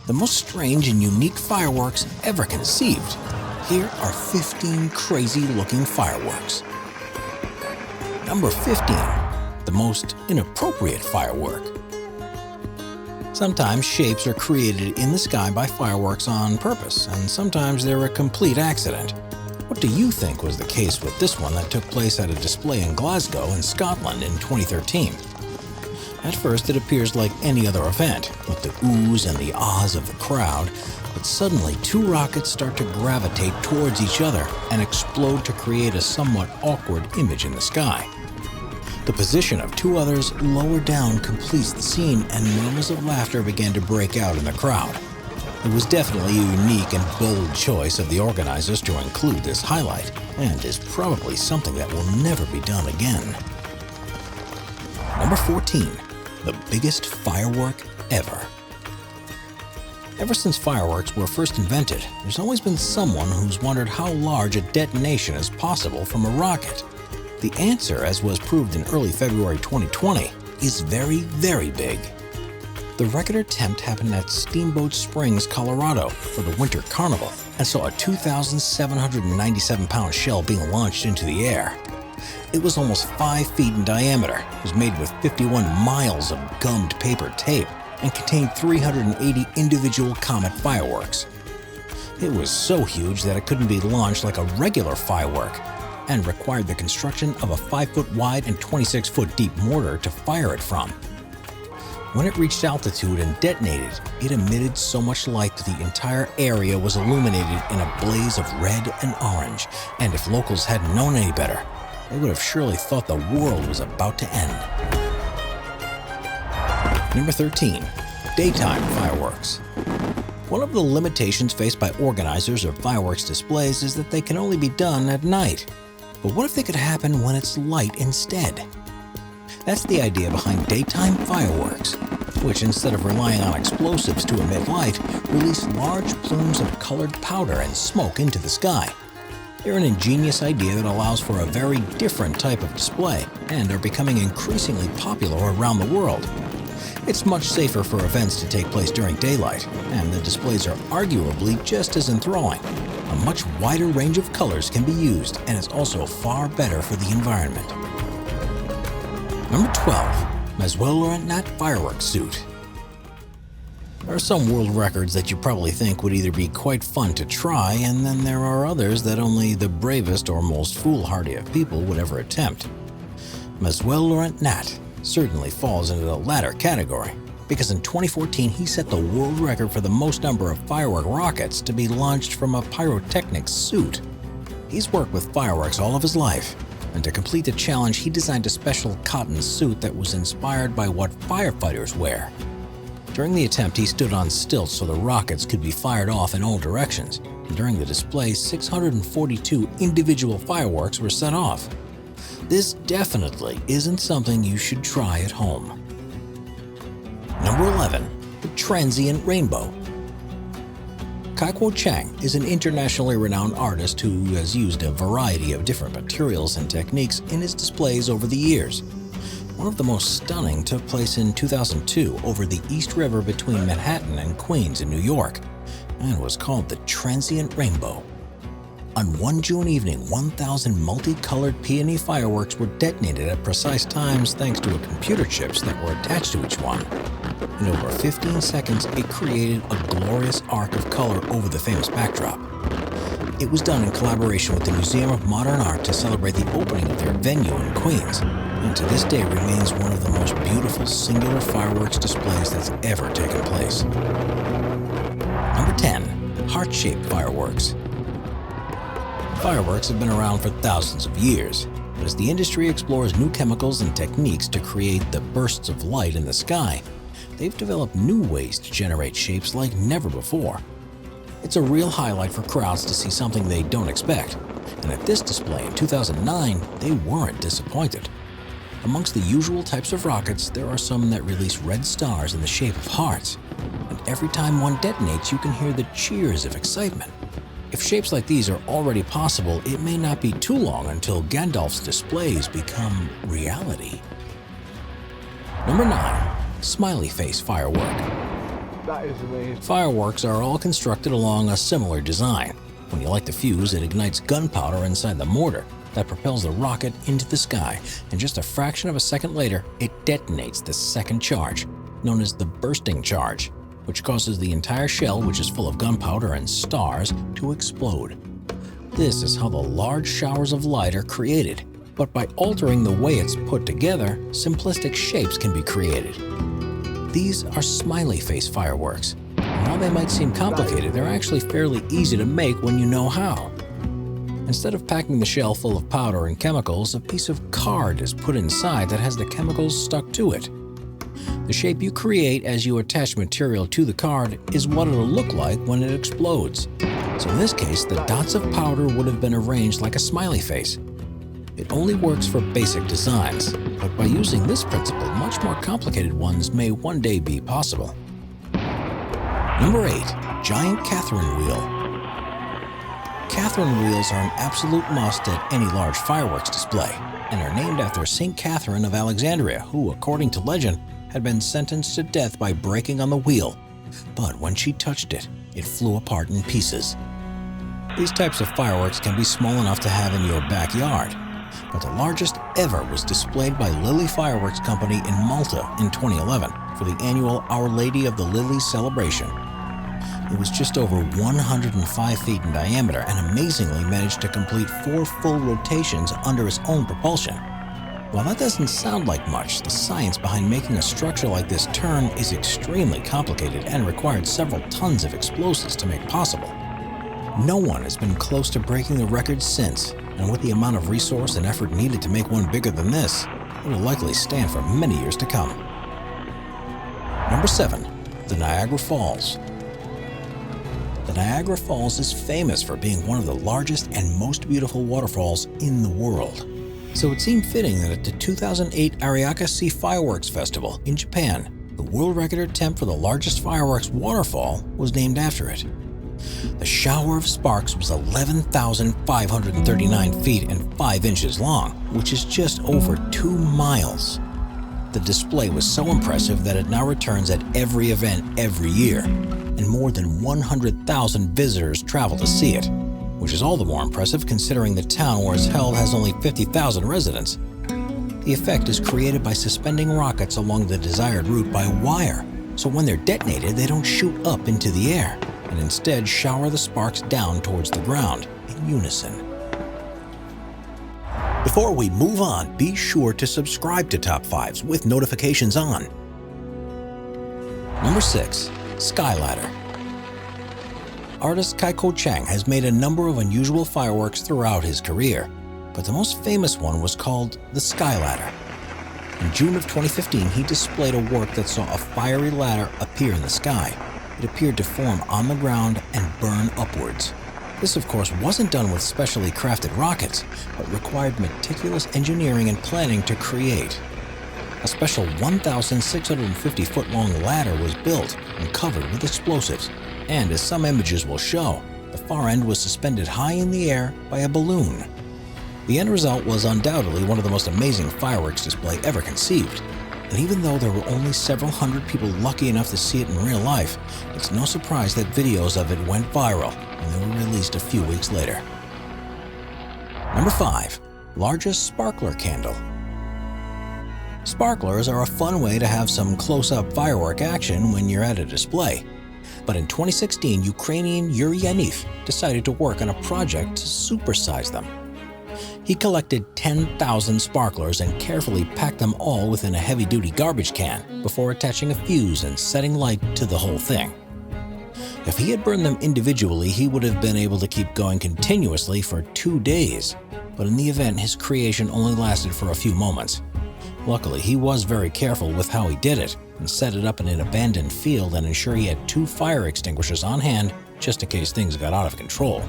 the most strange and unique fireworks ever conceived. Here are 15 crazy-looking fireworks. Number 15. The most inappropriate firework. Sometimes shapes are created in the sky by fireworks on purpose, and sometimes they're a complete accident. What do you think was the case with this one that took place at a display in Glasgow in Scotland in 2013? At first, it appears like any other event, with the oohs and the ahs of the crowd, but suddenly two rockets start to gravitate towards each other and explode to create a somewhat awkward image in the sky. The position of two others lower down completes the scene, and murmurs of laughter began to break out in the crowd. It was definitely a unique and bold choice of the organizers to include this highlight, and is probably something that will never be done again. Number 14. The biggest firework ever. Ever since fireworks were first invented, there's always been someone who's wondered how large a detonation is possible from a rocket. The answer, as was proved in early February 2020, is very, very big. The record attempt happened at Steamboat Springs, Colorado for the Winter Carnival and saw a 2,797-pound shell being launched into the air. It was almost 5 feet in diameter, was made with 51 miles of gummed paper tape, and contained 380 individual comet fireworks. It was so huge that it couldn't be launched like a regular firework, and required the construction of a 5-foot wide and 26-foot deep mortar to fire it from. When it reached altitude and detonated, it emitted so much light that the entire area was illuminated in a blaze of red and orange, and if locals hadn't known any better, they would have surely thought the world was about to end. Number 13. Daytime fireworks. One of the limitations faced by organizers of fireworks displays is that they can only be done at night. But what if they could happen when it's light instead? That's the idea behind daytime fireworks, which instead of relying on explosives to emit light, release large plumes of colored powder and smoke into the sky. They're an ingenious idea that allows for a very different type of display and are becoming increasingly popular around the world. It's much safer for events to take place during daylight, and the displays are arguably just as enthralling. A much wider range of colors can be used, and it's also far better for the environment. Number 12. Smiley firework suit. There are some world records that you probably think would either be quite fun to try, and then there are others that only the bravest or most foolhardy of people would ever attempt. Smiley certainly falls into the latter category, because in 2014 he set the world record for the most number of firework rockets to be launched from a pyrotechnic suit. He's worked with fireworks all of his life, and to complete the challenge he designed a special cotton suit that was inspired by what firefighters wear. During the attempt, he stood on stilts so the rockets could be fired off in all directions, and during the display, 642 individual fireworks were set off. This definitely isn't something you should try at home. Number 11. The Transient Rainbow. Kai-Kuo Chang is an internationally renowned artist who has used a variety of different materials and techniques in his displays over the years. One of the most stunning took place in 2002 over the East River between Manhattan and Queens in New York, and was called the Transient Rainbow. On one June evening, 1,000 multicolored peony fireworks were detonated at precise times thanks to computer chips that were attached to each one. In over 15 seconds, it created a glorious arc of color over the famous backdrop. It was done in collaboration with the Museum of Modern Art to celebrate the opening of their venue in Queens, and to this day remains one of the most beautiful singular fireworks displays that's ever taken place. Number 10. Heart-shaped fireworks. Fireworks have been around for thousands of years, but as the industry explores new chemicals and techniques to create the bursts of light in the sky, they've developed new ways to generate shapes like never before. It's a real highlight for crowds to see something they don't expect, and at this display in 2009, they weren't disappointed. Amongst the usual types of rockets, there are some that release red stars in the shape of hearts, and every time one detonates, you can hear the cheers of excitement. If shapes like these are already possible, it may not be too long until Gandalf's displays become reality. Number 9. Smiley face firework. That is amazing. Fireworks are all constructed along a similar design. When you light the fuse, it ignites gunpowder inside the mortar that propels the rocket into the sky, and just a fraction of a second later, it detonates the second charge, known as the bursting charge, which causes the entire shell, which is full of gunpowder and stars, to explode. This is how the large showers of light are created, but by altering the way it's put together, simplistic shapes can be created. These are smiley face fireworks. And while they might seem complicated, they're actually fairly easy to make when you know how. Instead of packing the shell full of powder and chemicals, a piece of card is put inside that has the chemicals stuck to it. The shape you create as you attach material to the card is what it'll look like when it explodes. So in this case, the dots of powder would have been arranged like a smiley face. It only works for basic designs, but by using this principle, much more complicated ones may one day be possible. Number 8. Giant Catherine Wheel. Catherine wheels are an absolute must at any large fireworks display, and are named after St. Catherine of Alexandria, who, according to legend, had been sentenced to death by breaking on the wheel. But when she touched it, it flew apart in pieces. These types of fireworks can be small enough to have in your backyard, but the largest ever was displayed by Lily Fireworks Company in Malta in 2011 for the annual Our Lady of the Lilies celebration. It was just over 105 feet in diameter and amazingly managed to complete 4 full rotations under its own propulsion. While that doesn't sound like much, the science behind making a structure like this turn is extremely complicated and required several tons of explosives to make possible. No one has been close to breaking the record since, and with the amount of resource and effort needed to make one bigger than this, it will likely stand for many years to come. Number 7. The Niagara Falls. The Niagara Falls is famous for being one of the largest and most beautiful waterfalls in the world. So it seemed fitting that at the 2008 Ariake Sea Fireworks Festival in Japan, the world record attempt for the largest fireworks waterfall was named after it. The shower of sparks was 11,539 feet and 5 inches long, which is just over 2 miles. The display was so impressive that it now returns at every event every year, and more than 100,000 visitors travel to see it, which is all the more impressive considering the town where it's held has only 50,000 residents. The effect is created by suspending rockets along the desired route by wire, so when they're detonated, they don't shoot up into the air, and instead shower the sparks down towards the ground in unison. Before we move on, be sure to subscribe to Top 5s with notifications on. Number 6. Skyladder. Artist Kaiko Chang has made a number of unusual fireworks throughout his career, but the most famous one was called the Skyladder. In June of 2015, he displayed a work that saw a fiery ladder appear in the sky. It appeared to form on the ground and burn upwards. This, of course, wasn't done with specially crafted rockets, but required meticulous engineering and planning to create. A special 1,650-foot-long ladder was built and covered with explosives, and as some images will show, the far end was suspended high in the air by a balloon. The end result was undoubtedly one of the most amazing fireworks display ever conceived. And even though there were only several hundred people lucky enough to see it in real life, it's no surprise that videos of it went viral, and they were released a few weeks later. Number 5. Largest sparkler candle. Sparklers are a fun way to have some close-up firework action when you're at a display. But in 2016, Ukrainian Yuri Yaniv decided to work on a project to supersize them. He collected 10,000 sparklers and carefully packed them all within a heavy-duty garbage can before attaching a fuse and setting light to the whole thing. If he had burned them individually, he would have been able to keep going continuously for 2 days, but in the event, his creation only lasted for a few moments. Luckily, he was very careful with how he did it and set it up in an abandoned field and ensured he had 2 fire extinguishers on hand just in case things got out of control.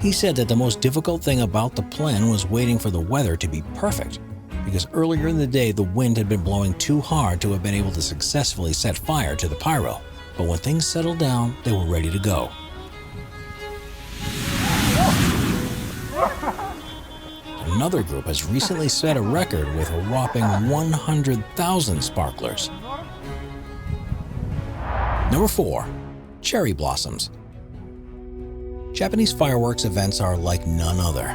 He said that the most difficult thing about the plan was waiting for the weather to be perfect, because earlier in the day the wind had been blowing too hard to have been able to successfully set fire to the pyro, but when things settled down, they were ready to go. Another group has recently set a record with a whopping 100,000 sparklers. Number 4. Cherry blossoms. Japanese fireworks events are like none other,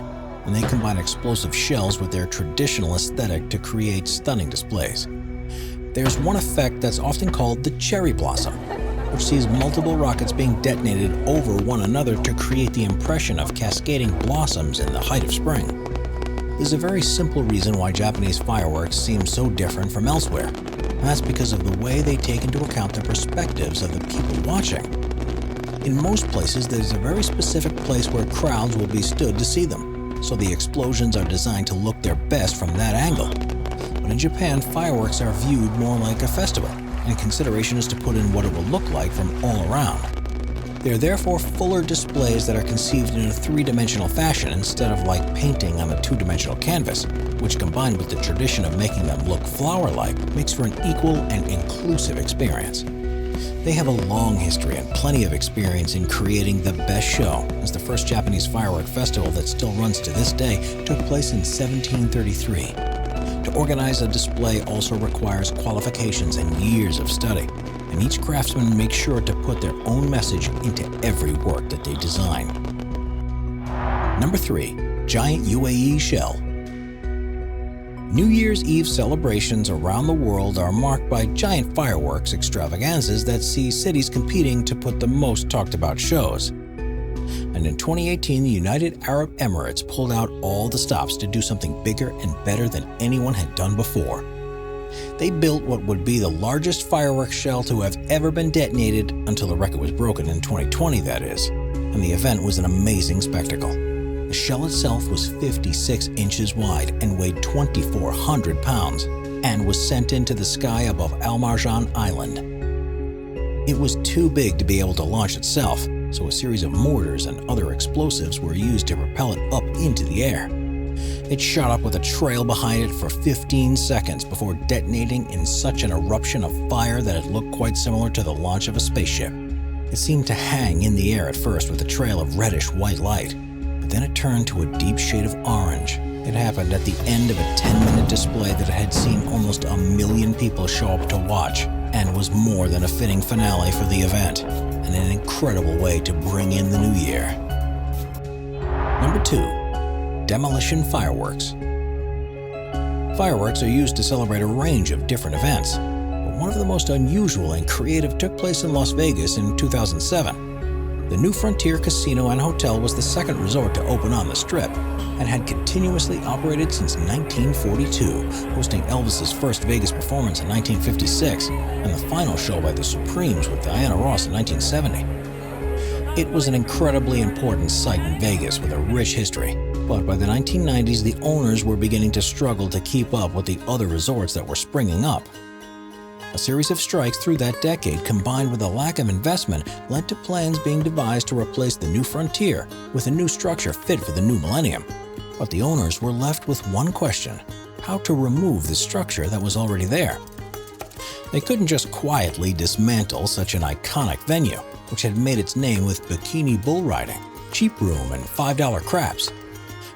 and they combine explosive shells with their traditional aesthetic to create stunning displays. There's one effect that's often called the cherry blossom, which sees multiple rockets being detonated over one another to create the impression of cascading blossoms in the height of spring. There's a very simple reason why Japanese fireworks seem so different from elsewhere, and that's because of the way they take into account the perspectives of the people watching. In most places, there's a very specific place where crowds will be stood to see them, so the explosions are designed to look their best from that angle. But in Japan, fireworks are viewed more like a festival, and consideration is to put in what it will look like from all around. They are therefore fuller displays that are conceived in a three-dimensional fashion instead of like painting on a two-dimensional canvas, which combined with the tradition of making them look flower-like makes for an equal and inclusive experience. They have a long history and plenty of experience in creating the best show, as the first Japanese firework festival that still runs to this day took place in 1733. To organize a display also requires qualifications and years of study, and each craftsman makes sure to put their own message into every work that they design. Number 3. Giant UAE Shell. New Year's Eve celebrations around the world are marked by giant fireworks extravaganzas that see cities competing to put the most talked about shows. And in 2018, the United Arab Emirates pulled out all the stops to do something bigger and better than anyone had done before. They built what would be the largest fireworks shell to have ever been detonated until the record was broken in 2020, that is, and the event was an amazing spectacle. The shell itself was 56 inches wide and weighed 2,400 pounds and was sent into the sky above Al Marjan Island. It was too big to be able to launch itself, so a series of mortars and other explosives were used to propel it up into the air. It shot up with a trail behind it for 15 seconds before detonating in such an eruption of fire that it looked quite similar to the launch of a spaceship. It seemed to hang in the air at first with a trail of reddish-white light, but then it turned to a deep shade of orange. It happened at the end of a 10-minute display that had seen almost 1 million people show up to watch, and was more than a fitting finale for the event, and an incredible way to bring in the new year. Number 2. Demolition fireworks. Fireworks are used to celebrate a range of different events, but one of the most unusual and creative took place in Las Vegas in 2007. The New Frontier Casino and Hotel was the second resort to open on the Strip, and had continuously operated since 1942, hosting Elvis's first Vegas performance in 1956, and the final show by the Supremes with Diana Ross in 1970. It was an incredibly important site in Vegas with a rich history, but by the 1990s, the owners were beginning to struggle to keep up with the other resorts that were springing up. A series of strikes through that decade, combined with a lack of investment, led to plans being devised to replace the New Frontier with a new structure fit for the new millennium. But the owners were left with one question: how to remove the structure that was already there. They couldn't just quietly dismantle such an iconic venue, which had made its name with bikini bull riding, cheap room, and $5 craps,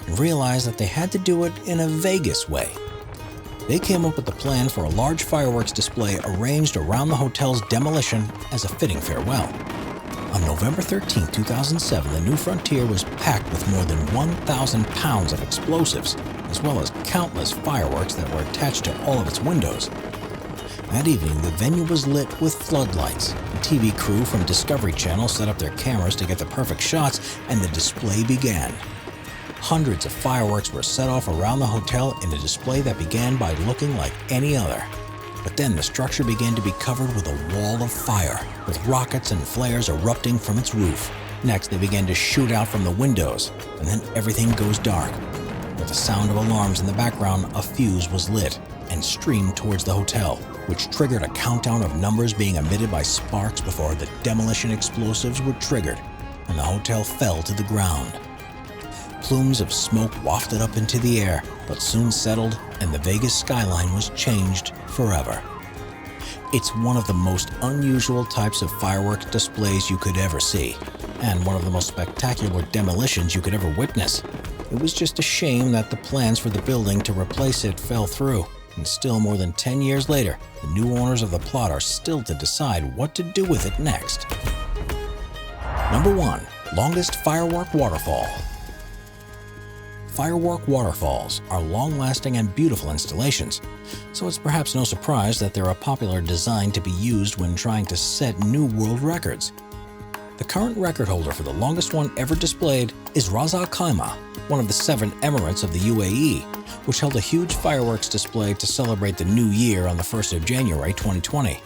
and realized that they had to do it in a Vegas way. They came up with the plan for a large fireworks display arranged around the hotel's demolition as a fitting farewell. On November 13, 2007, the New Frontier was packed with more than 1,000 pounds of explosives, as well as countless fireworks that were attached to all of its windows. That evening, the venue was lit with floodlights. The TV crew from Discovery Channel set up their cameras to get the perfect shots, and the display began. Hundreds of fireworks were set off around the hotel in a display that began by looking like any other. But then the structure began to be covered with a wall of fire, with rockets and flares erupting from its roof. Next, they began to shoot out from the windows, and then everything goes dark. With the sound of alarms in the background, a fuse was lit and streamed towards the hotel, which triggered a countdown of numbers being emitted by sparks before the demolition explosives were triggered, and the hotel fell to the ground. Plumes of smoke wafted up into the air, but soon settled, and the Vegas skyline was changed forever. It's one of the most unusual types of fireworks displays you could ever see, and one of the most spectacular demolitions you could ever witness. It was just a shame that the plans for the building to replace it fell through, And still more than 10 years later, the new owners of the plot are still to decide what to do with it next. Number 1. Longest Firework Waterfall. Firework waterfalls are long-lasting and beautiful installations, so it's perhaps no surprise that they're a popular design to be used when trying to set new world records. The current record holder for the longest one ever displayed is Ras Al Khaimah, one of the 7 emirates of the UAE, which held a huge fireworks display to celebrate the new year on the 1st of January 2020.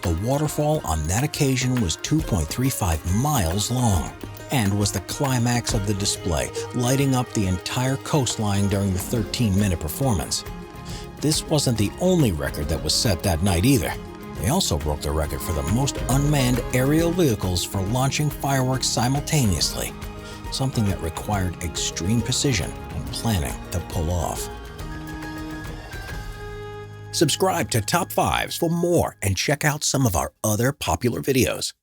The waterfall on that occasion was 2.35 miles long and was the climax of the display, lighting up the entire coastline during the 13-minute performance. This wasn't the only record that was set that night either. They also broke the record for the most unmanned aerial vehicles for launching fireworks simultaneously, something that required extreme precision and planning to pull off. Subscribe to Top 5s for more and check out some of our other popular videos.